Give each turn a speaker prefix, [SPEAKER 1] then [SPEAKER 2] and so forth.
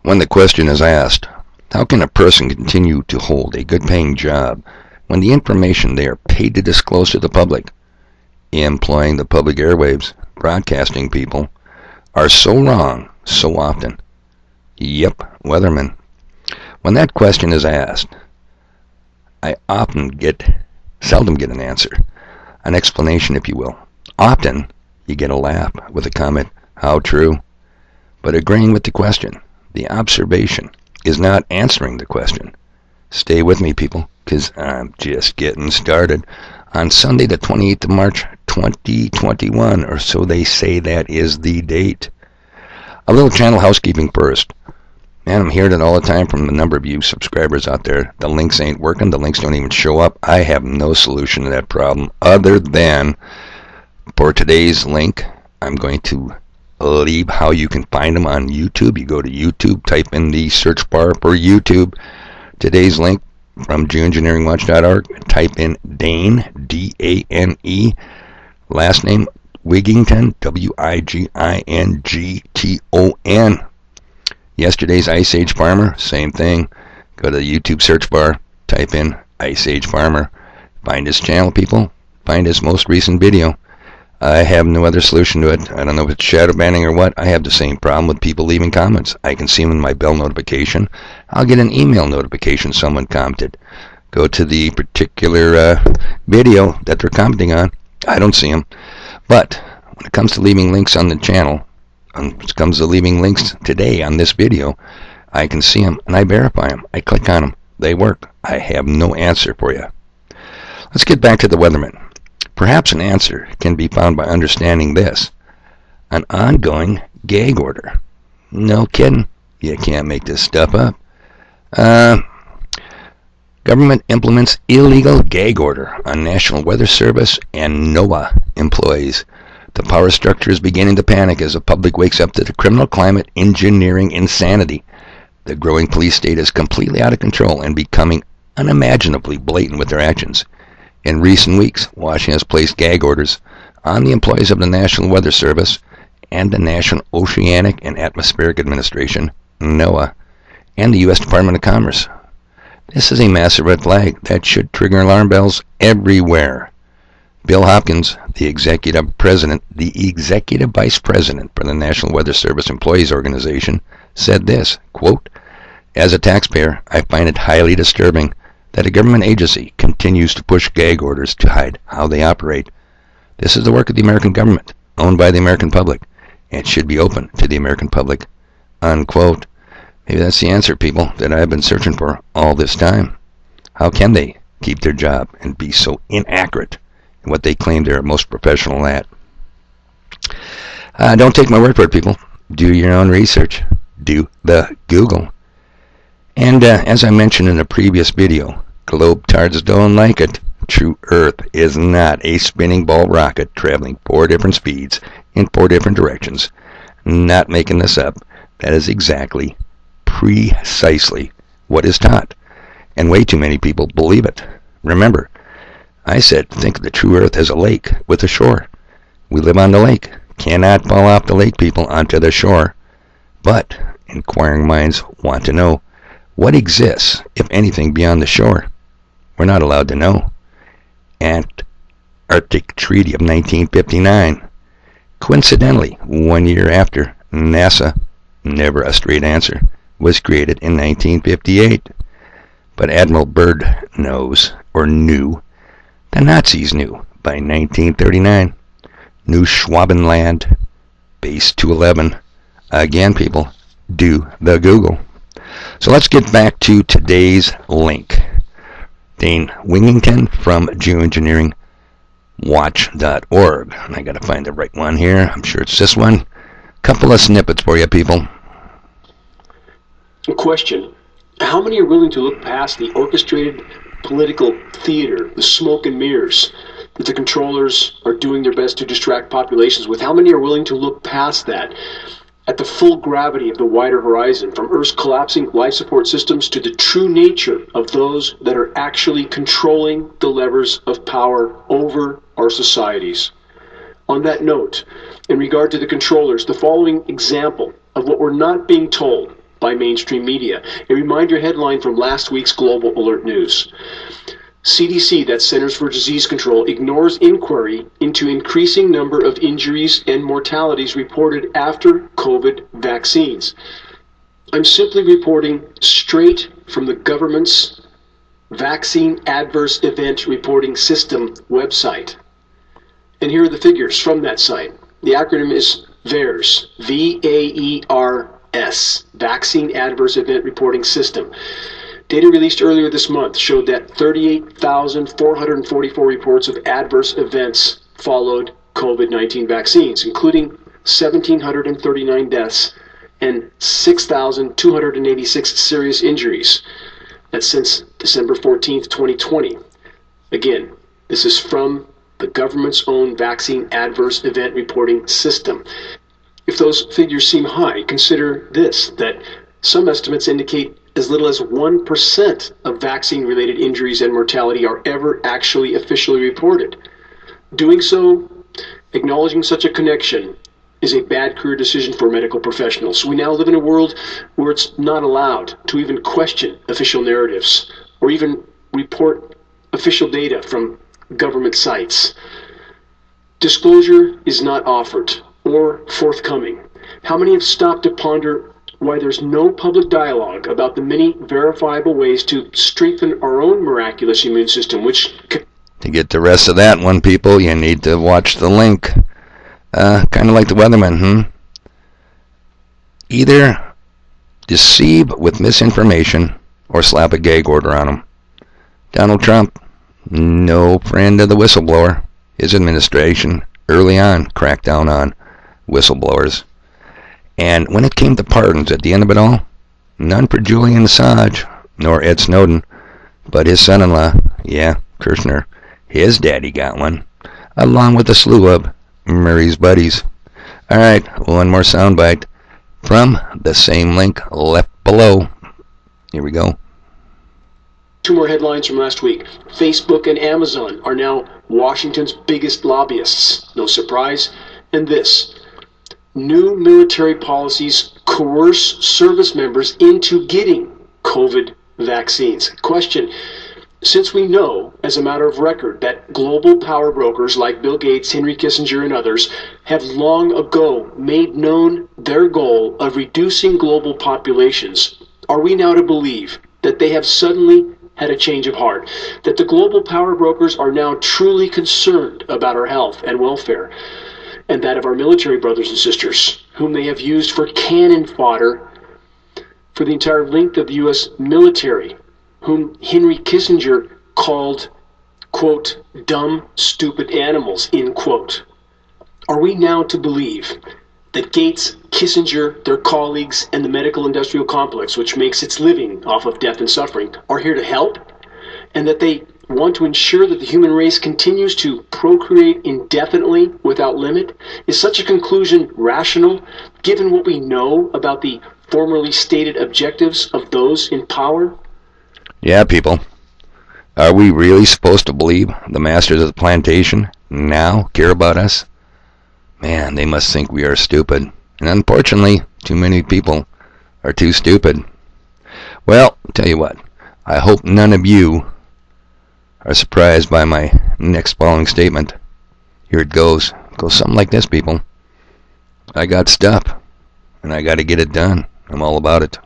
[SPEAKER 1] When the question is asked, how can a person continue to hold a good-paying job when the information they are paid to disclose to the public, employing the public airwaves, broadcasting people, are so wrong so often? Yep, Weatherman. When that question is asked, I seldom get an answer, an explanation, if you will. Often, you get a laugh with a comment, how true? But agreeing with the question, the observation, is not answering the question. Stay with me, people, because I'm just getting started. On Sunday, the 28th of March, 2021, or so they say that is the date. A little channel housekeeping first. Man, I'm hearing it all the time from a number of you subscribers out there. The links ain't working. The links don't even show up. I have no solution to that problem other than for today's link, I'm going to leave how you can find them on YouTube. You go to YouTube, type in the search bar for YouTube. Today's link from geoengineeringwatch.org, type in Dane, D-A-N-E, last name Wigington, W-I-G-I-N-G-T-O-N. Yesterday's Ice Age Farmer, same thing. Go to the YouTube search bar, type in Ice Age Farmer. Find his channel, people. Find his most recent video. I have no other solution to it. I don't know if it's shadow banning or what. I have the same problem with people leaving comments. I can see them in my bell notification. I'll get an email notification someone commented. Go to the particular video that they're commenting on. I don't see them. But when it comes to leaving links on the channel, when it comes to leaving links today on this video, I can see them and I verify them. I click on them. They work. I have no answer for you. Let's get back to the Weatherman. Perhaps an answer can be found by understanding this. An ongoing gag order. No kidding. You can't make this stuff up. Government implements illegal gag order on National Weather Service and NOAA employees. The power structure is beginning to panic as the public wakes up to the criminal climate engineering insanity. The growing police state is completely out of control and becoming unimaginably blatant with their actions. In recent weeks, Washington has placed gag orders on the employees of the National Weather Service and the National Oceanic and Atmospheric Administration, NOAA, and the U.S. Department of Commerce. This is a massive red flag that should trigger alarm bells everywhere. Bill Hopkins, the executive vice president for the National Weather Service Employees Organization, said this, quote, "As a taxpayer, I find it highly disturbing that a government agency continues to push gag orders to hide how they operate. This is the work of the American government, owned by the American public, and should be open to the American public." Unquote. Maybe that's the answer, people, that I've been searching for all this time. How can they keep their job and be so inaccurate in what they claim they're most professional at? Don't take my word for it, people. Do your own research. Do the Google. And as I mentioned in a previous video, globetards don't like it. True Earth is not a spinning ball rocket traveling 4 different speeds in 4 different directions. Not making this up. That is exactly, precisely what is taught. And way too many people believe it. Remember, I said think of the true Earth as a lake with a shore. We live on the lake. Cannot fall off the lake, people, onto the shore. But inquiring minds want to know, what exists, if anything, beyond the shore? We're not allowed to know. Antarctic Treaty of 1959. Coincidentally, 1 year after NASA, never a straight answer, was created in 1958. But Admiral Byrd knew. The Nazis knew by 1939. New Schwabenland, Base 211. Again, people, do the Google. So let's get back to today's link. Dane Wigington from geoengineeringwatch.org. I got to find the right one here. I'm sure it's this one. Couple of snippets for you, people.
[SPEAKER 2] Question. How many are willing to look past the orchestrated political theater, the smoke and mirrors that the controllers are doing their best to distract populations with? How many are willing to look past that at the full gravity of the wider horizon, from Earth's collapsing life support systems to the true nature of those that are actually controlling the levers of power over our societies? On that note, in regard to the controllers, the following example of what we're not being told by mainstream media. A reminder headline from last week's Global Alert News. CDC, that's Centers for Disease Control, ignores inquiry into increasing number of injuries and mortalities reported after COVID vaccines. I'm simply reporting straight from the government's Vaccine Adverse Event Reporting System website. And here are the figures from that site. The acronym is VAERS, V-A-E-R-S, Vaccine Adverse Event Reporting System. Data released earlier this month showed that 38,444 reports of adverse events followed COVID-19 vaccines, including 1,739 deaths and 6,286 serious injuries. That's since December 14th, 2020. Again, this is from the government's own Vaccine Adverse Event Reporting System. If those figures seem high, consider this, that some estimates indicate as little as 1% of vaccine-related injuries and mortality are ever actually officially reported. Doing so, acknowledging such a connection, is a bad career decision for medical professionals. We now live in a world where it's not allowed to even question official narratives or even report official data from government sites. Disclosure is not offered or forthcoming. How many have stopped to ponder why there's no public dialogue about the many verifiable ways to strengthen our own miraculous immune system, which...
[SPEAKER 1] To get the rest of that one, people, you need to watch the link. Kind of like the weatherman, Either deceive with misinformation or slap a gag order on them. Donald Trump, no friend of the whistleblower. His administration early on cracked down on whistleblowers. And when it came to pardons at the end of it all, none for Julian Assange, nor Ed Snowden, but his son-in-law, Kirshner, his daddy got one, along with a slew of Murray's buddies. Alright, one more soundbite from the same link left below. Here we go.
[SPEAKER 2] Two more headlines from last week. Facebook and Amazon are now Washington's biggest lobbyists. No surprise. And this. New military policies coerce service members into getting COVID vaccines. Question. Since we know, as a matter of record, that global power brokers like Bill Gates, Henry Kissinger, and others have long ago made known their goal of reducing global populations, are we now to believe that they have suddenly had a change of heart, that the global power brokers are now truly concerned about our health and welfare, and that of our military brothers and sisters, whom they have used for cannon fodder for the entire length of the U.S. military, whom Henry Kissinger called, quote, dumb, stupid animals, end quote. Are we now to believe that Gates, Kissinger, their colleagues, and the medical industrial complex, which makes its living off of death and suffering, are here to help, and that they want to ensure that the human race continues to procreate indefinitely without limit? Is such a conclusion rational, given what we know about the formerly stated objectives of those in power?
[SPEAKER 1] Yeah, people. Are we really supposed to believe the masters of the plantation now care about us? Man, they must think we are stupid. And unfortunately, too many people are too stupid. Well, I'll tell you what. I hope none of you are surprised by my next following statement. Here it goes. It goes something like this, people. I got stuff, and I got to get it done. I'm all about it.